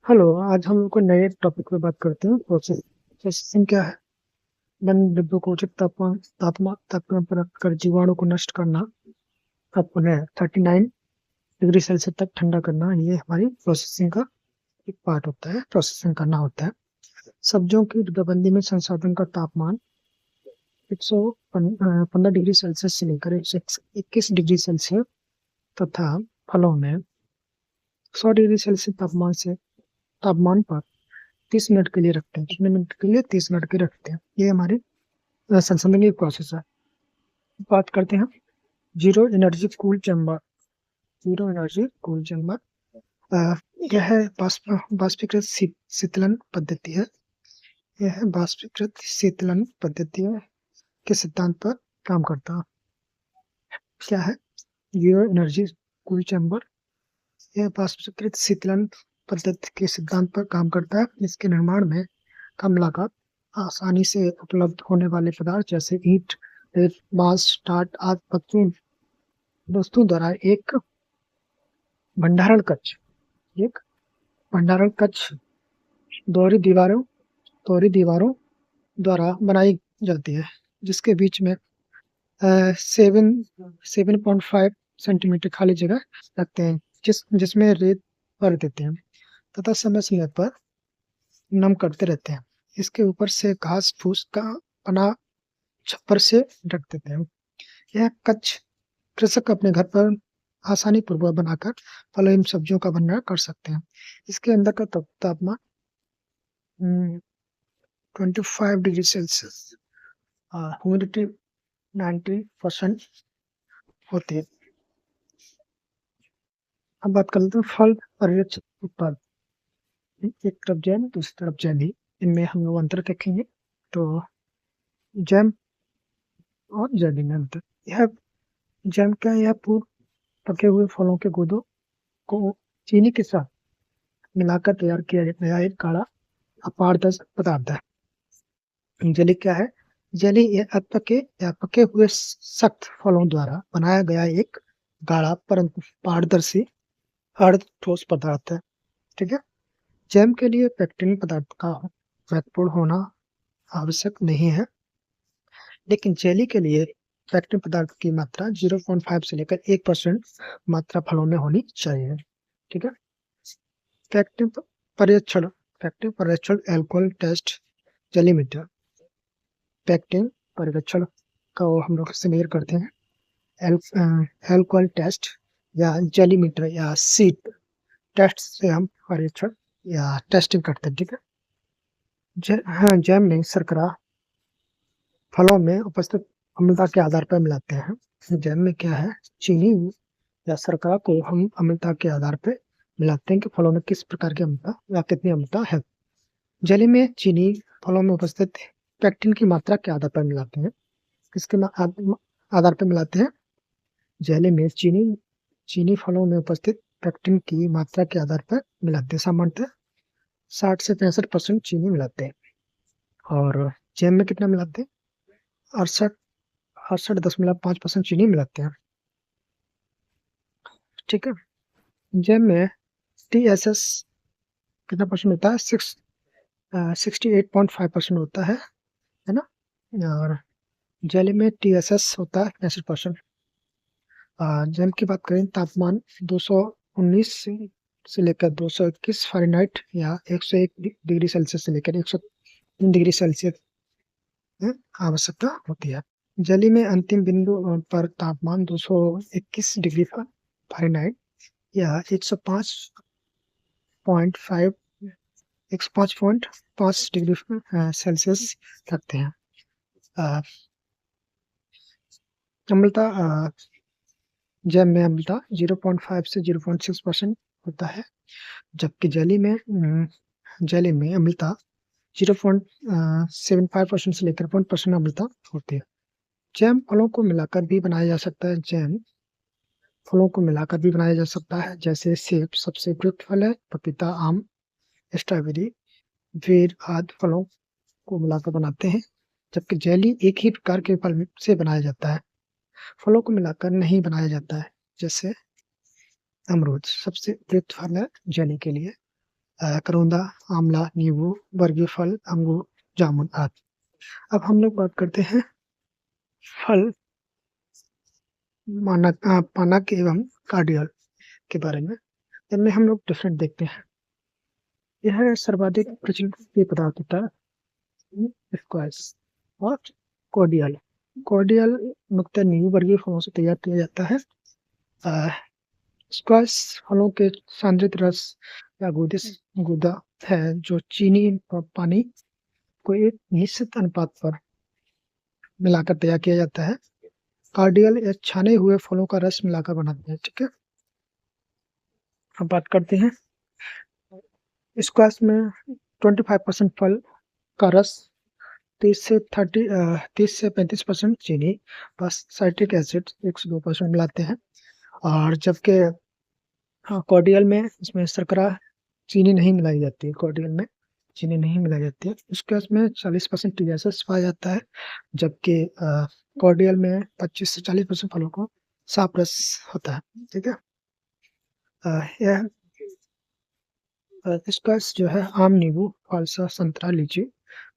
Hello. आज हम लोग को नए टॉपिक पे बात करते हैं। प्रोसेसिंग क्या है? बंद डिब्बों को उचित तापमान पर रखकर जीवाणु को नष्ट करना और उन्हें 39 डिग्री सेल्सियस तक ठंडा करना, ये हमारी प्रोसेसिंग का एक पार्ट होता है। प्रोसेसिंग करना होता है। सब्जियों की डिब्बाबंदी में संसाधन का तापमान 115 डिग्री सेल्सियस से लेकर 121 डिग्री सेल्सियस तथा फलों में 100 डिग्री सेल्सियस तापमान पर 30 मिनट के लिए रखते हैं। कितने मिनट के लिए? 30 मिनट के लिए रखते हैं। ये हमारी संसाधन की प्रोसेस है। बात करते हैं zero energy cool chamber. Zero energy cool chamber यह है बाष्पीकृत शीतलन पद्धति है। यह है बाष्पीकृत शीतलन पद्धति है के सिद्धांत पर काम करता है। क्या है जीरो एनर्जी कूल चैम्बर? यह बाष्पीकृत शीतलन पद्धति के सिद्धांत पर काम करता है। इसके निर्माण में कम लागत, आसानी से उपलब्ध होने वाले पदार्थ जैसे ईंट, बांस, टाट आदि वस्तुओं द्वारा भंडारण कक्ष एक भंडारण कक्ष दोहरी दीवारों द्वारा बनाई जाती है, जिसके बीच में 7.5 सेंटीमीटर खाली जगह रखते हैं, जिसमें रेत भर देते हैं तथा समय समय पर नम करते रहते हैं। इसके ऊपर से घास फूस का बना छप्पर से ढक देते हैं। यह कच्छ कृषक अपने घर पर आसानी पूर्वक बनाकर फल एवं सब्जियों का भंडारण कर सकते हैं। इसके अंदर का तापमान 25 डिग्री सेल्सियस, ह्यूमिडिटी 90% होती है। अब बात कर लेते हैं फल परिरक्षित उत्पाद। एक तरफ जैम, दूसरी तरफ जैली, इनमें हम लोग अंतर देखेंगे। तो जैम और जैली में अंतर। यह जैम क्या है? यह पूर्व पके हुए फलों के गुदों को चीनी के साथ मिलाकर तैयार किया गया एक गाढ़ा अपारदर्शी पदार्थ है। जेली क्या है? जेली पके या पके हुए सख्त फलों द्वारा बनाया गया एक गाढ़ा परंतु पारदर्शी अर्ध ठोस पदार्थ है। ठीक है। जैम के लिए पेक्टिन पदार्थ का महत्वपूर्ण होना आवश्यक नहीं है, लेकिन जेली के लिए पेक्टिन पदार्थ की मात्रा 0.5 से लेकर 1% मात्रा फलों में होनी चाहिए। ठीक है। पेक्टिन परीक्षण पेक्टिन परीक्षण alcohol test jelly meter. Pectin परीक्षण का हम लोग सिमेर करते हैं एल्कोहल टेस्ट या जेली मीटर या सीट टेस्ट से हम परीक्षण या टेस्टिंग करते हैं। ठीक है। हाँ, जैम में शर्करा फलों में उपस्थित अम्लता के आधार पर मिलाते हैं। जैम में क्या है? चीनी या शर्करा को हम अम्लता के आधार पर मिलाते हैं कि फलों में किस प्रकार की अम्लता या कितनी अम्लता है। जेली में चीनी फलों में उपस्थित पेक्टिन की मात्रा के आधार पर मिलाते हैं। किसके आधार पर मिलाते हैं? जेली में चीनी फलों में उपस्थित पेक्टिन की मात्रा के आधार पर मिलाते हैं। सामान्यतः 60 से 65% चीनी मिलाते हैं। और जैम में कितना मिलाते हैं? 68.5% चीनी मिलाते हैं। ठीक है। जैम में TSS कितना परसेंट होता है? 68.5% होता है ना। और जेली में TSS होता है 65%। जैम की बात करें, तापमान 219 से लेकर 221 फ़ारेनहाइट या 101 डिग्री सेल्सियस से लेकर 103 डिग्री सेल्सियस आवश्यकता होती है। जेली में अंतिम बिंदु पर तापमान 221 डिग्री फ़ारेनहाइट या 105.5 डिग्री सेल्सियस रखते हैं। अम्लता जैम में अम्लता 0.5 से 0.6% होता है, जबकि जेली में अम्लता 0.75% से लेकर 1% अम्लता होती है। जैम फलों को मिलाकर भी बनाया जा सकता है। जैम फलों को मिलाकर भी बनाया जा सकता है, जैसे सेब सबसे उपयुक्त फल है, पपीता, आम, स्ट्रॉबेरी, बेर आदि फलों को मिलाकर बनाते हैं। जबकि जेली एक ही प्रकार के फल से बनाया जाता है, फलों को मिलाकर नहीं बनाया जाता है। जैसे अमरूद सबसे उपयुक्त फल है जेली के लिए। करोंदा, आंवला, नींबू, वर्गीय फल, अंगूर, जामुन आदि। अब हम लोग बात करते हैं फल, पानक एवं कार्डियल के बारे में। इनमें हम लोग डिफरेंट देखते हैं। यह सर्वाधिक प्रचलित पेय पदार्थ होता है स्क्वैश और कॉर्डियल। कॉर्डियल मुख्यतः नींबू वर्गीय फलों से तैयार किया जाता है। स्क्वैश फलों के सांद्रित रस या गुदा है जो चीनी और पानी को एक निश्चित अनुपात पर मिलाकर तैयार किया जाता है। कार्डियल या छाने हुए फलों का रस मिलाकर बनाते हैं। ठीक है, अब बात करते हैं स्क्वैश में 25% फल का रस, 30 से 35% चीनी, बस साइट्रिक एसिड 1 से 2% मिलाते हैं। और जबकि कॉर्डियल में इसमें शर्करा चीनी नहीं मिलाई जाती है। कॉर्डियल में चीनी नहीं मिलाई जाती है। इसमें 40% टीएसएस पाया जाता है, जबकि कॉर्डियल में 25 से 40% फलों को साफ रस होता है। ठीक है, यह स्क्वैश जो है आम, नींबू, फालसा, संतरा, लीची,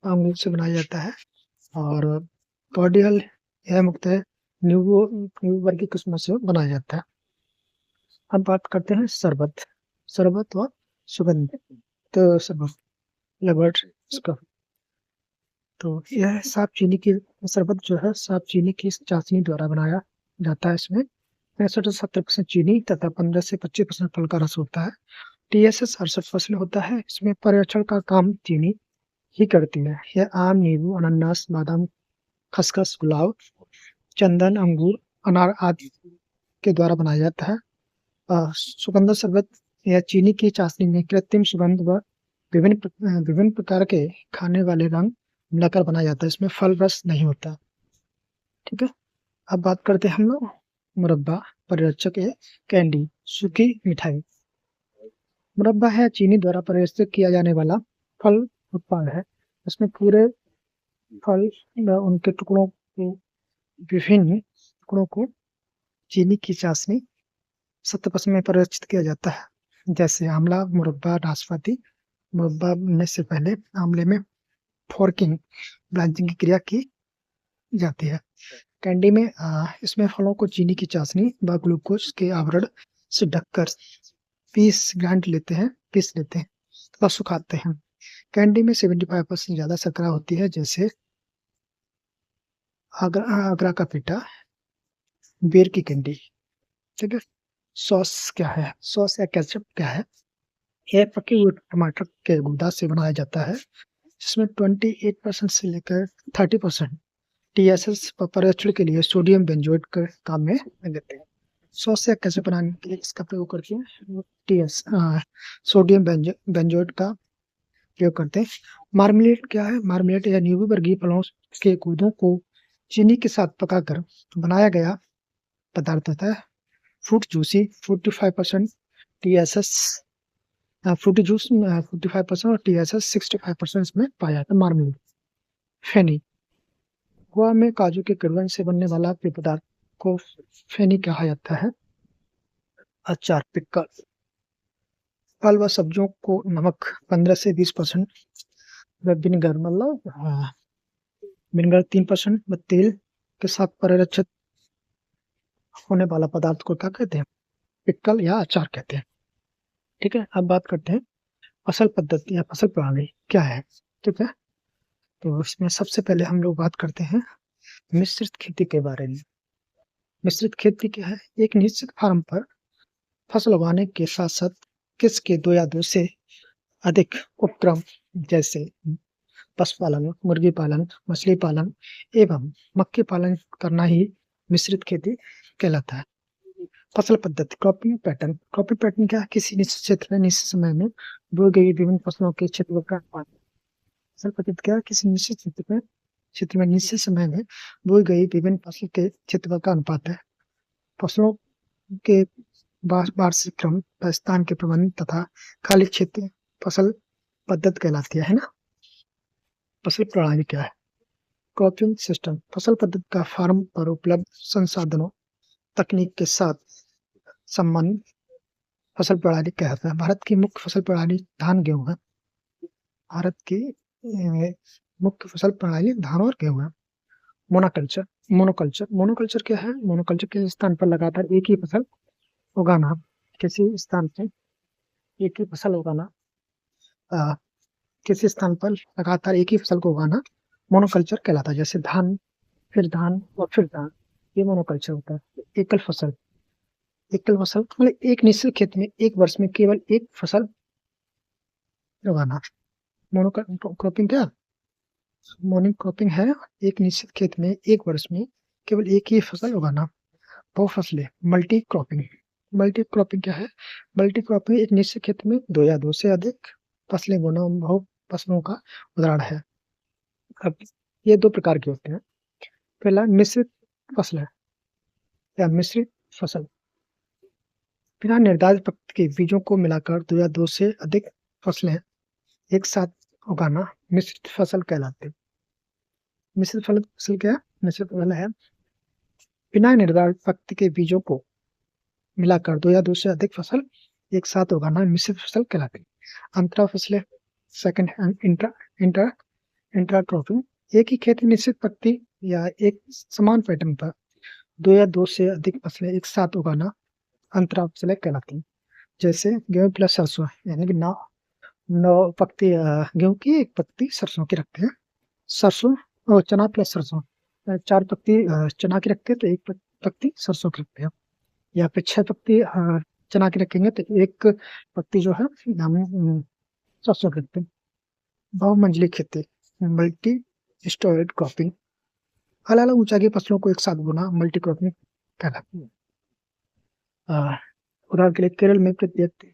अंगूर से बनाया जाता है। और कॉर्डियल यह मुख्यतः नींबू वर्गीय किस्मों से बनाया जाता है। अब बात करते हैं शरबत और सुगंध। तो शरबत इसका तो यह साफ चीनी की शरबत जो है साफ चीनी की चाशनी द्वारा बनाया जाता है। इसमें 65 से 70% चीनी तथा 15 से 25% फल का रस होता है। टीएसएस 68% होता है। इसमें पर्यवेक्षण का काम चीनी ही करती है। यह आम, नींबू, अनानास, बादाम, खसखस, गुलाब, चंदन, अंगूर, अनार आदि के द्वारा बनाया जाता है। सुगंध शरबत यह चीनी की चाशनी में कृत्रिम सुगंध व विभिन्न प्रकार के खाने वाले रंग मिलाकर बनाया जाता है। इसमें फल रस नहीं होता। ठीक है, अब बात करते हैं हम लोग मुरब्बा, परिरक्षक है कैंडी, सूखी मिठाई। मुरब्बा है चीनी द्वारा परिरक्षित किया जाने वाला फल उत्पाद है। इसमें पूरे फल व उनके टुकड़ों को विभिन्न टुकड़ों को चीनी की चाशनी 70% में परिरक्षित किया जाता है। जैसे आंवला मुरब्बा, नाशपाती मुरब्बा बनने से पहले आंवले में फोर्किंग, ब्रांचिंग की क्रिया की जाती है। कैंडी में इसमें फलों को चीनी की चाशनी व ग्लूकोज के आवरण से ढककर पीस लेते हैं तथा सुखाते हैं। कैंडी में 75% ज्यादा शर्करा होती है, जैसे आगरा का पेठा, बेर की कैंडी। ठीक है, सॉस क्या है? सॉस या केचप क्या है? यह पके हुए टमाटर के गुदा से बनाया जाता है, जिसमें 28% से लेकर 30% टीएसएस पर्यवेक्षण के लिए सोडियम बेंजोएट के काम में देते हैं। सॉस या केचप बनाने के लिए इसका प्रयोग करते हैं सोडियम बेंजोएट का प्रयोग करते हैं। मार्मलेट क्या है? मार्मलेट या नींबू वर्गीय फलों के गूदों को चीनी के साथ पकाकर बनाया गया पदार्थ होता है। Fruit juicy 45% TSS, fruity juice 45% और टीएसएस 65% इसमें पाया जाता है। मार्मलेट। फेनी, गोवा में काजू के किण्वन से बनने वाला पेय पदार्थ को फेनी कहा जाता है। अचार, पिक्कल, फल व सब्जियों को नमक 15 से 20% व विनेगर विनेगर 3% व तेल के साथ परिरक्षित होने वाला पदार्थ को क्या कहते हैं? पिक्कल या अचार कहते हैं। ठीक है, अब बात करते हैं फसल पद्धति या फसल प्रणाली क्या है। ठीक है, तो इसमें सबसे पहले हम लोग बात करते हैं मिश्रित खेती के बारे में। मिश्रित खेती क्या है? एक निश्चित फार्म पर फसल उगाने के साथ साथ किसके 2 या 2 से अधिक उपक्रम जैसे पशुपालन, मुर्गी पालन, मछली पालन एवं मक्खी पालन करना ही मिश्रित खेती कहलाता है। फसल पद्धति, क्रॉपिंग पैटर्न क्या है? किसी निश्चित क्षेत्र में निश्चित समय में बोई गई विभिन्न फसलों के क्षेत्र का अनुपात। फसल पद्धति क्या है? किसी निश्चित क्षेत्र में निश्चित समय में बोई गई विभिन्न फसल के क्षेत्रफल का अनुपात है। फसलों के वार्षिक क्रम, स्थान के प्रबंधन तथा खाली क्षेत्र फसल पद्धति कहलाती है ना। फसल प्रणाली क्या है? क्रॉपिंग सिस्टम, फसल पद्धति का फार्म पर उपलब्ध संसाधनों, तकनीक के साथ संबंध फसल प्रणाली कहलाता है। भारत की मुख्य फसल प्रणाली धान गेहूँ है। भारत की मुख्य फसल प्रणाली धान और गेहूँ है। मोनोकल्चर मोनोकल्चर क्या है? मोनोकल्चर किसी स्थान पर लगातार एक ही फसल उगाना। किसी स्थान पे एक ही फसल उगाना, किसी स्थान पर लगातार एक ही फसल को उगाना मोनोकल्चर कहलाता है। जैसे धान, फिर धान और फिर धान, ये मोनोकल्चर होता है। एकल फसल मतलब एक निश्चित खेत में एक वर्ष में केवल एक फसल उगाना। मोनोक्रॉपिंग क्या? मोनोक्रॉपिंग है एक निश्चित खेत में एक वर्ष में केवल एक ही फसल उगाना। बहुफसली मल्टी क्रॉपिंग क्या है? मल्टी क्रॉपिंग एक निश्चित खेत में दो या दो से अधिक फसलें बोना बहु फसलों का उदाहरण है। अब ये दो प्रकार के होते हैं। पहला मिश्रित फसल है या मिश्रित फसल, बिना निर्धारित प्रकृति के बीजों को मिलाकर दो या दो से अधिक फसलें एक साथ उगाना मिश्रित फसल कहलाते हैं। मिश्रित फसल क्या है? मिश्रित फसल है बिना निर्धारित प्रकृति के बीजों को मिलाकर दो या दो से अधिक फसल एक साथ उगाना मिश्रित फसल कहलाती है। अंतरा फसलें, सेकंड इंट्रा क्रॉपिंग, एक ही खेत में निश्चित प्रकृति या एक समान पैटर्न पर दो या दो से अधिक फसलें एक साथ उगाना अंतरा फसलें कहलाती हैं। जैसे गेहूं प्लस सरसों, यानी कि नौ पत्ती गेहूं की एक पत्ती सरसों की रखते हैं। सरसों और चना प्लस सरसों, चार पत्ती चना की रखते हैं तो एक पत्ती सरसों की रखते हैं। या फिर 6 पत्ती चना की रखेंगे तो एक पत्ती जो है हम सरसों की रखते हैं। बहुमंजिली खेती मल्टी स्टोरेज क्रॉपिंग, अलग अलग ऊंचाई की फसलों को एक साथ बोना मल्टी क्रॉपिंग कहलाती है। उदाहरण के लिए केरल में प्रत्येक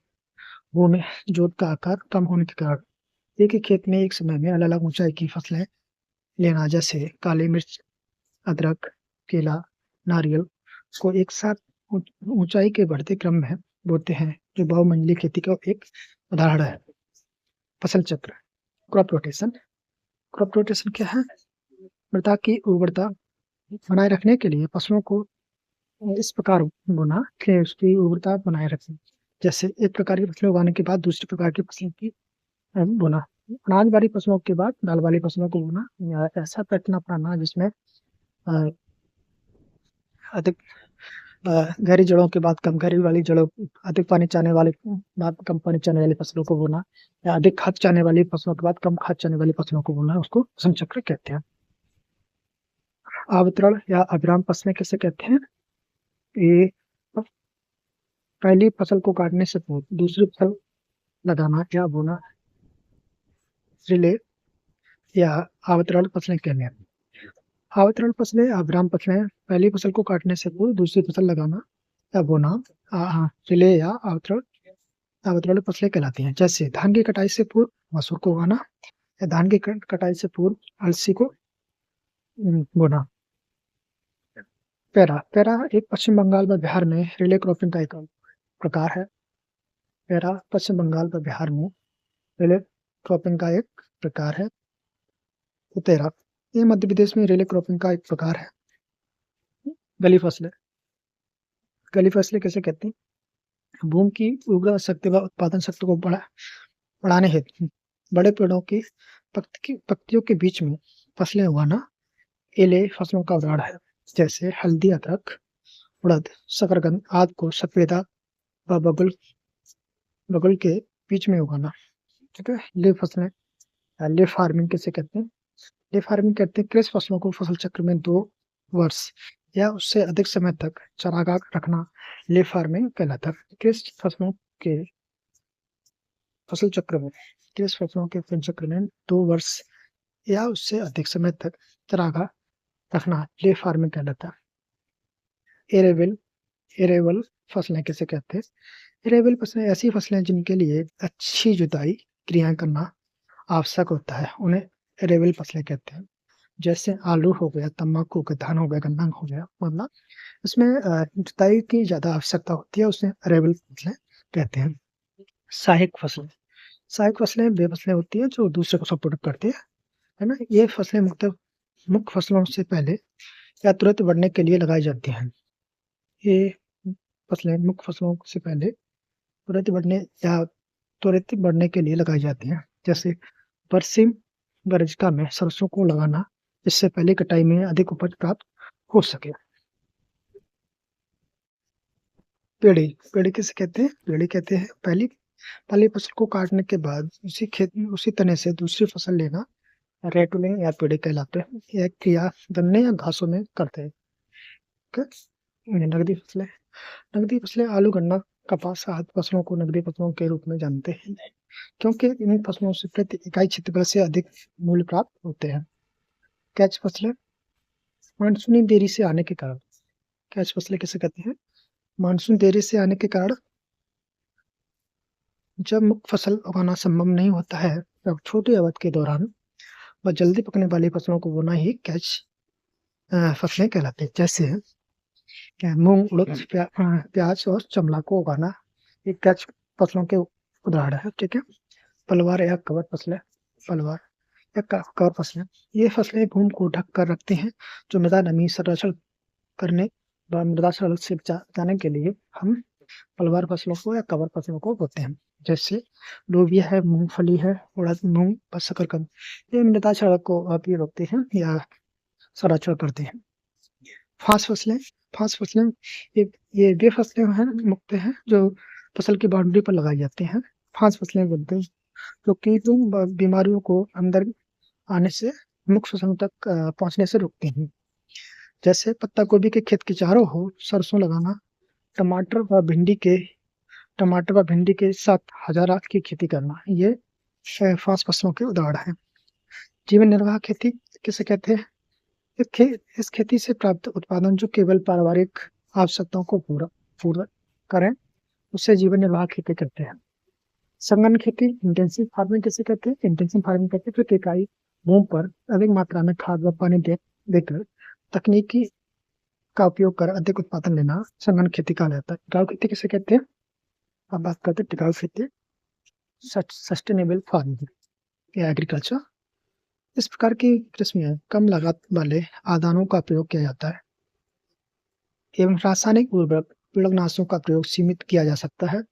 भूमि जोत का आकार कम होने के कारण एक ही खेत में एक समय में अलग अलग ऊंचाई की फसलें लेना, जैसे काली मिर्च, अदरक, केला, नारियल को एक साथ ऊंचाई के बढ़ते क्रम में बोते हैं, जो बहुमंजिली खेती का एक उदाहरण है। फसल चक्र क्रॉप रोटेशन क्या है? मृदा की उर्वरता बनाए रखने के लिए फसलों को इस प्रकार बोना कि उसकी उर्वरता बनाए रखें। जैसे एक प्रकार की फसलें उगाने के बाद दूसरी प्रकार की फसलों की बोना, अनाज वाली फसलों के बाद दाल वाली फसलों को बोना, या ऐसा पैटर्न अपनाना जिसमें अधिक गहरी जड़ों के बाद कम गहरी वाली जड़ों, अधिक पानी चाहने वाली बाद कम पानी चाहने वाली फसलों को बोना, या अधिक खाद चाहने वाली फसलों के बाद कम खाद चाहने वाली फसलों को बोना, उसको फसल चक्र कहते हैं। अवतरण या अविराम फसलें किसे कहते हैं? ये पहली फसल को काटने से पूर्व दूसरी फसल लगाना या बोना रिले या अवतरण फसलें कहते हैं। अवतरण फसलें अविराम फसलें पहली फसल को काटने से पूर्व दूसरी फसल लगाना या बोना रिले या अवतरण फसलें कहलाती हैं। जैसे धान की कटाई से पूर्व मसूर को उगाना या धान की कटाई से पूर्व अलसी को बोना। पेरा एक पश्चिम बंगाल व बिहार में रिले क्रॉपिंग का एक प्रकार है। पेरा पश्चिम बंगाल व बिहार में रिले क्रॉपिंग का एक प्रकार है। उतेरा ये मध्य प्रदेश में रिले क्रॉपिंग का एक प्रकार है। गली फसलें कैसे कहते हैं? भूमि की उर्वरा शक्ति व उत्पादन शक्ति को बढ़ाने हेतु बड़े पेड़ों की पत्तियों के बीच में फसलें उगाना एले फसलों का उदाहरण है। जैसे हल्दी, अदरक, उड़द, शकरकंद आदि को सफेदा व बगुल के बीच में उगाना। ठीक है। लीफ फार्मिंग किसे कहते हैं? लीफ फार्मिंग कहते हैं कृषि फसलों को फसल चक्र में 2 वर्ष या उससे अधिक समय तक चारागाह रखना लीफ फार्मिंग कहलाता है। कृषि फसलों के फसल चक्र में 2 वर्ष या उससे अधिक समय तक चारागाह रखना लीफ फार्मिंग कहलाता है। एरेबल फसलें किसे कहते हैं? एरेबल फसलें ऐसी फसलें जिनके लिए अच्छी जुताई क्रियाएं करना आवश्यक होता है, उन्हें एरेबल फसलें कहते हैं। जैसे आलू हो गया, तम्बाकू हो गया, धान हो गया, गन्ना हो गया, मतलब इसमें जुताई की ज्यादा आवश्यकता होती है, उसे एरेबल फसलें कहते हैं। सहायक फसलें वे फसलें होती है जो दूसरे को सपोर्ट करती है ना। ये फसलें मुख्य फसलों से पहले या तुरंत बढ़ने के लिए लगाई जाती हैं। ये फसलें मुख्य फसलों से पहले त्वरित बढ़ने या त्वरित बढ़ने के लिए लगाई जाती हैं। जैसे बरसीम गरजका में सरसों को लगाना, इससे पहले कटाई में अधिक उपज प्राप्त हो सके। पेड़ी, पेड़ी किसे कहते हैं? पेड़ी कहते हैं पहली फसल को काटने के बाद उसी खेत में उसी तने से दूसरी फसल लेना रेटुलिंग या पेड़ी कहलाते हैं। यह क्रिया गन्ने या घासों में करते हैं। नगदी फसलें, नगदी फसलें आलू, गन्ना, कपास आदि फसलों को नगदी फसलों के रूप में जानते हैं, क्योंकि इन फसलों से प्रति इकाई क्षेत्रफल से अधिक मूल्य प्राप्त होते हैं। कैच फसलें, मानसूनी देरी से आने के कारण। कैच फसलें किसे कहते हैं? मानसून देरी से आने के कारण जब मुख्य फसल उगाना संभव नहीं होता है, तब छोटी अवधि के दौरान व जल्दी पकने वाली फसलों को बोना ही कैच फसलें कहलाते हैं। जैसे मूंग, उड़द, प्याज और चमला को उगाना एक कैच फसलों के उदाहरण है। ठीक है। पलवार या कवर फसलें, पलवार या कवर फसलें, ये फसलें भूमि को ढक कर रखती हैं, जो मृदा नमी संरक्षण करने व मृदा क्षरण से बचाने के लिए हम पलवार फसलों को या कवर फसलों को बोते हैं। जैसे लोबिया है, मूंगफली है, उड़द, मूंग व शकरकंद, ये मृदा क्षरण को भी रोकते हैं या संरक्षण करते हैं। फांस फसलें, फांस फसलें ये वे फसलें हैं मुक्त हैं जो फसल की बाउंड्री पर लगाई जाती हैं। फांस फसलें बोलते हैं जो कीटों व बीमारियों को अंदर आने से मुख्य फसल तक पहुंचने से रोकती हैं। जैसे पत्ता गोभी के खेत के चारों ओर सरसों लगाना, टमाटर व भिंडी के साथ हजारा की खेती करना, ये फांस फसलों के उदाहरण हैं। जीवन निर्वाह खेती किसे कहते हैं? इस खेती से प्राप्त उत्पादन जो केवल पारिवारिक आवश्यकताओं को पूरा करें, उससे जीवन निर्वाह खेती करते हैं। संगन खेती, इंटेंसिव फार्मिंग किसे कहते हैं? इंटेंसिव फार्मिंग कहते हैं प्रति इकाई भूमि पर अधिक मात्रा में खाद व पानी देकर तकनीकी का उपयोग कर अधिक उत्पादन लेना संगन खेती कहा जाता है। टिकाऊ खेती किसे कहते हैं? अब बात करते हैं टिकाऊ खेती, सस्टेनेबल फार्मिंग या एग्रीकल्चर। इस प्रकार की कृषि में कम लागत वाले आदानों का प्रयोग किया जाता है एवं रासायनिक उर्वरक कीटनाशकों का प्रयोग सीमित किया जा सकता है।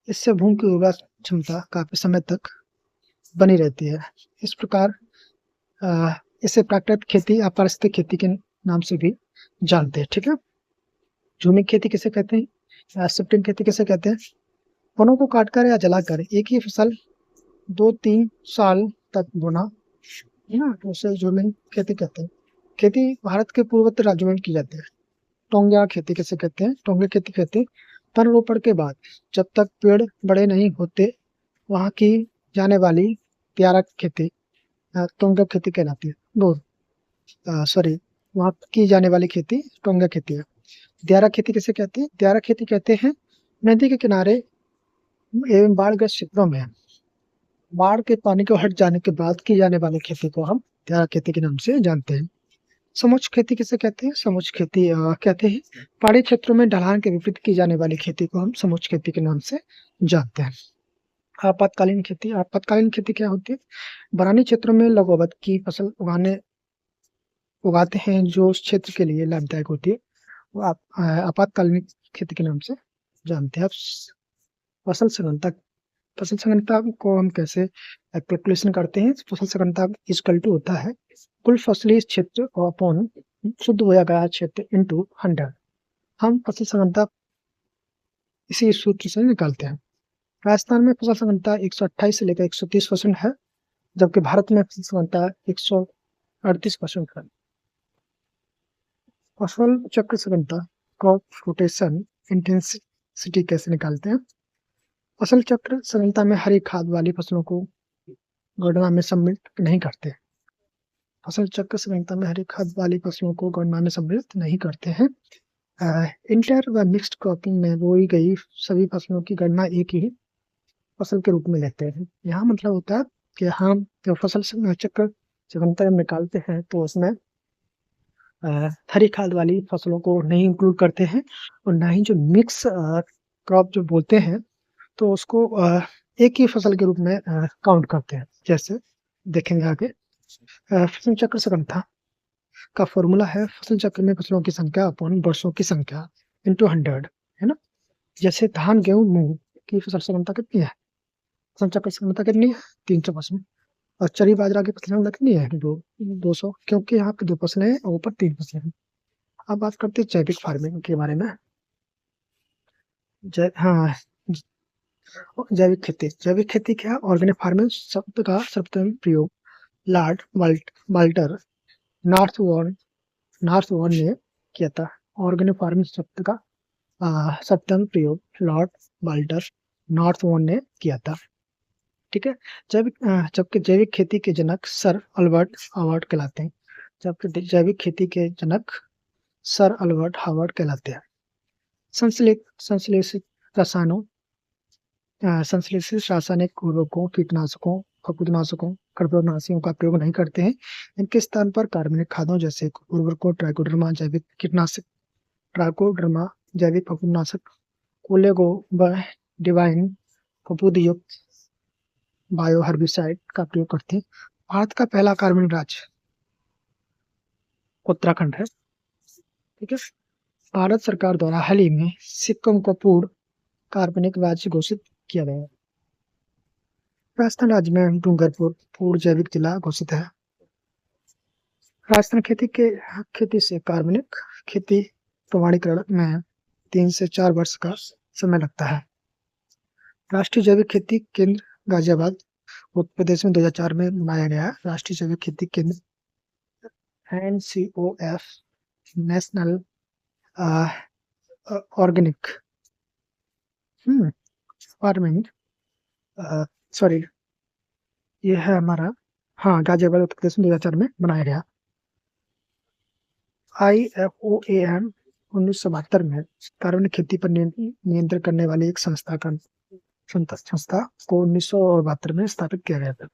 इससे भूमि की उर्वरा क्षमता काफी समय तक बनी रहती है। इस प्रकार इसे प्राकृतिक खेती या पारिस्थितिक खेती के नाम से भी जानते हैं। ठीक है। झूमिक खेती किसे कहते हैं? या शिफ्टिंग खेती किसे कहते हैं? वनों को काटकर या जलाकर एक ही फसल 2-3 साल तक बोना, है ना, तो उसे झूमिंग खेती कहते हैं। खेती भारत के पूर्वोत्तर राज्यों में की जाती है। टोंगिया खेती किसे कहते हैं? टोंगे खेती कहते हैं तन रोपण के बाद जब तक पेड़ बड़े नहीं होते वहां की जाने वाली प्यारा खेती टोंगा खेती कहलाती है। वहां की जाने वाली खेती टोंगा खेती है। दियारा खेती किसे कहते हैं? दियारा खेती कहते हैं नदी के किनारे एवं बाढ़ग्रस्त क्षेत्रों में बाढ़ के पानी को हट जाने के बाद की जाने वाली खेती को हम दियारा खेती के नाम से जानते हैं। समुच्च खेती किसे कहते हैं? समुच्च खेती कहते हैं पहाड़ी क्षेत्रों में ढलान के विपरीत की जाने वाली खेती को हम समुच्च खेती के नाम से जानते हैं। आपातकालीन खेती, आपातकालीन खेती क्या होती है? बरानी क्षेत्रों में लघु अवधि की फसल उगाते हैं जो उस क्षेत्र के लिए लाभदायक होती है, वो आपातकालीन खेती के नाम से जानते हैं। फसल सघनता को हम कैसे कैलकुलेशन करते हैं? फसल सघनता इक्वल टू होता है कुल फसली क्षेत्र अपॉन शुद्ध बोया गया क्षेत्र इंटू 100। हम फसल सघनता इसी सूत्र से निकालते हैं। राजस्थान में फसल सघनता 128 से लेकर 130% है, जबकि भारत में फसल सघनता 138% है। फसल चक्र सघनता क्रॉप रोटेशन इंटेंसिटी कैसे निकालते हैं? फसल चक्र सघनता में हरी खाद वाली फसलों को गणना में सम्मिलित नहीं करते। फसल चक्र सघनता में हरी खाद वाली फसलों को गणना में सम्मिलित नहीं करते हैं। इंटर व मिक्स्ड क्रॉपिंग में बोई गई सभी फसलों की गणना एक ही फसल के रूप में लेते हैं। यहाँ मतलब होता है कि हम जो फसल चक्र सघनता निकालते हैं तो उसमें हरी खाद वाली फसलों को नहीं इंक्लूड करते हैं और ना ही जो मिक्स क्रॉप जो बोलते हैं तो उसको एक ही फसल के रूप में काउंट करते हैं। जैसे देखेंगे आगे। फसल चक्र सघनता का फॉर्मूला है फसल चक्र में फसलों की संख्या अपॉन वर्षों की संख्या इंटू 100, है ना। जैसे धान, गेहूं, मूंग की फसल क्षमता कितनी है? फसल चक्र क्षमता कितनी है? 300%। और चरी बाजरा की फसल क्षमता कितनी है? 200, क्योंकि यहाँ पे 2 फसलें हैं और ऊपर 3 फसलें हैं। अब बात करते हैं जैविक फार्मिंग के बारे में। हाँ, जैविक खेती क्या है? ऑर्गेनिक फार्मिंग शब्द का सर्वप्रथम प्रयोग लॉर्ड वाल्टर नॉर्थवुड ने किया था। ऑर्गेनिक फार्मिंग शब्द का सर्वप्रथम प्रयोग लॉर्ड वाल्टर नॉर्थवुड ने किया था। ठीक है। जबकि जैविक खेती के जनक सर अल्बर्ट हावर्ड कहलाते हैं। जबकि जैविक खेती के जनक सर अल्बर्ट हावर्ड कहलाते हैं। संश्लेषित रसायनों संश्लेषित रासायनिक उर्वरकों, कीटनाशकों, फफूंदनाशकों, खरपतवारनाशियों का प्रयोग नहीं करते हैं। इनके स्थान पर कार्बनिक खादों जैसे उर्वरकों, ट्राइकोडर्मा जैविक कीटनाशक, ट्राइकोडर्मा जैविक फफूंदनाशक, कोलेगो डिवाइन फफूंदयुक्त बायो हर्बिसाइड का प्रयोग करते हैं। भारत का पहला कार्बनिक राज्य उत्तराखंड है। ठीक है। भारत सरकार द्वारा हाल ही में सिक्किम को पूर्ण कार्बनिक राज्य घोषित किया गया है। राजस्थान राज्य में डूंगरपुर पूर्ण जैविक जिला घोषित है। राजस्थान खेती से कार्बनिक खेती प्रमाणीकरण में 3 से 4 वर्ष का समय लगता है। राष्ट्रीय जैविक खेती केंद्र गाजियाबाद उत्तर प्रदेश में 2004 में बनाया गया। राष्ट्रीय जैविक खेती केंद्र NCOF national organic farming sorry ये है हमारा गाजियाबाद उत्तर प्रदेश में 2004 में बनाया गया। IFOAM 1972 में कार्बनिक खेती पर नियंत्रण करने वाली एक संस्था को 1972 में स्थापित किया गया था।